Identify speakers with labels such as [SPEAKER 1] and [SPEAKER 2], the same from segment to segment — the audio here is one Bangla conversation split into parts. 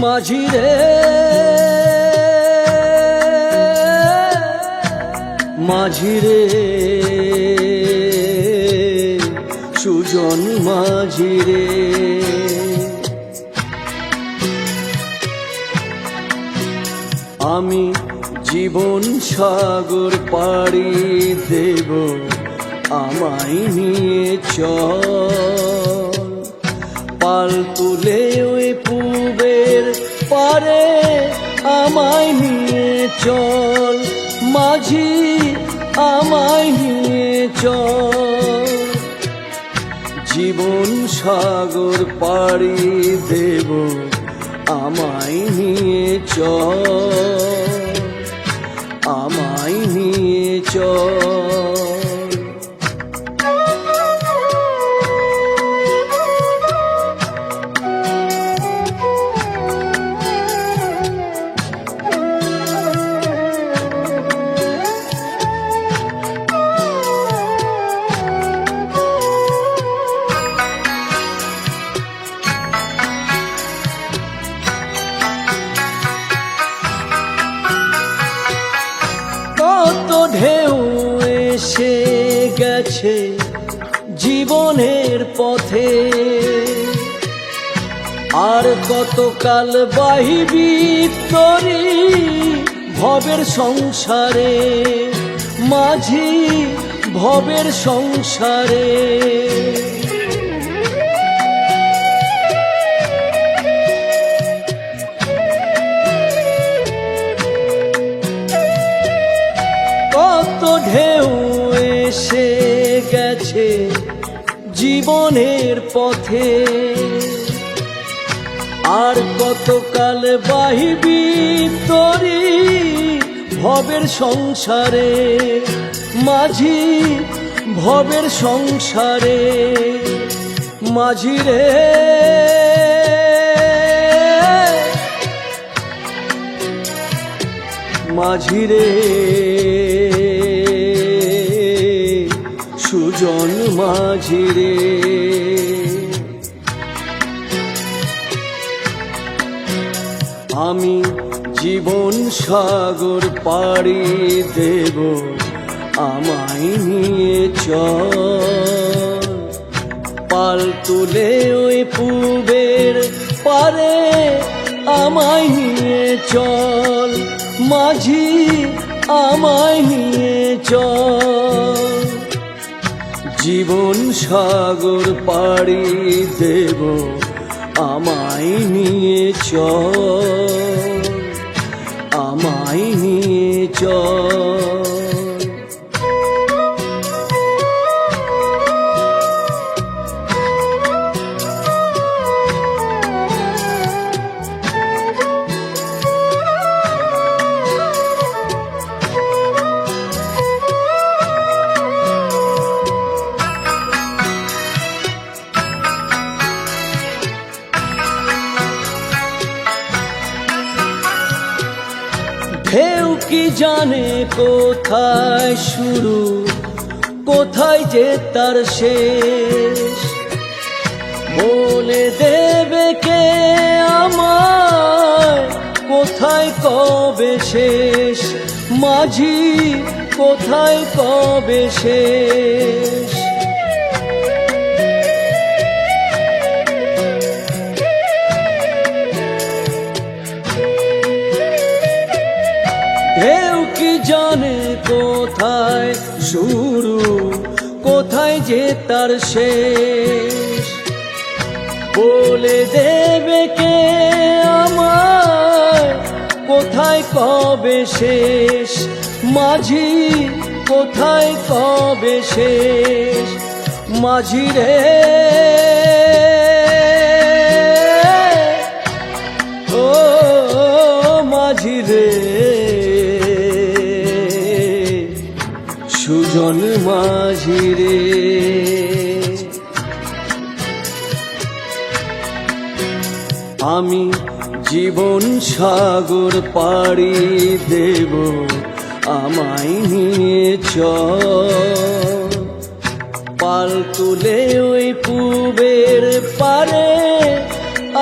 [SPEAKER 1] মাঝি রে মাঝি রে সুজন মাঝি রে আমি জীবন সাগর পাড়ি দেব আমায় নিয়ে চল পাল তুলে ওই পূবের পারে আমায় নিয়ে চল মাঝি আমায় নিয়ে চল জীবন সাগর পাড়ি দেব আমায় নিয়ে চল আমায় নিয়ে চল কত ঢেউ এসে গেছে জীবনের পথে আর কতকাল বাহিবি তরি ভবের সংসারে মাঝি ভবের সংসারে কত ঢেউ এসে গেছে জীবনের পথে আর কতকাল বাহিবি তরি ভবের সংসারে মাঝি ভবের সংসারে মাঝি রে মাঝি রে সুজন মাঝি রে আমি জীবন সাগর পাড়ি দেব আমায় নিয়ে চল পাল তুলে ওই পূবের পারে আমায় নিয়ে চল মাঝি আমায় নিয়ে চল জীবন সাগর পাড়ি দেব আমায় নিয়ে চল আমায় নিয়ে চল ঢেউ কি জানে কোথায় শুরু কোথায় যে তার শেষ বলে দেবে কে আমায় কোথায় কবে শেষ মাঝি কোথায় কবে শেষ ঢেউ কি জানে কোথায় শুরু কোথায় যে তার শেষ বলে দেবে কে আমায় কোথায় কবে শেষ মাঝি কোথায় কবে শেষ মাঝি রে ও মাঝি রে সুজন মাঝি রে আমি জীবন সাগর পাড়ি দেব আমায় নিয়ে চল পাল তুলে ওই পূবের পারে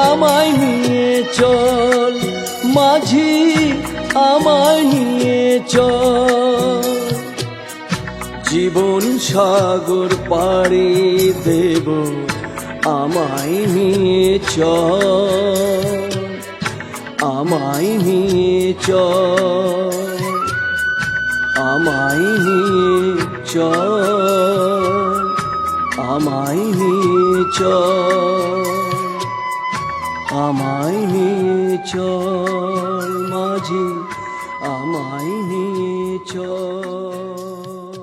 [SPEAKER 1] আমায় নিয়ে চল মাঝি আমায় নিয়ে চল জীবন সাগর পাড়ি দেব আমায় নিয়ে চল আমায় নিয়ে চল আমায় নিয়ে চল আমায় নিয়ে চল আমায় নিয়ে চল মাঝি আমায় নিয়ে চল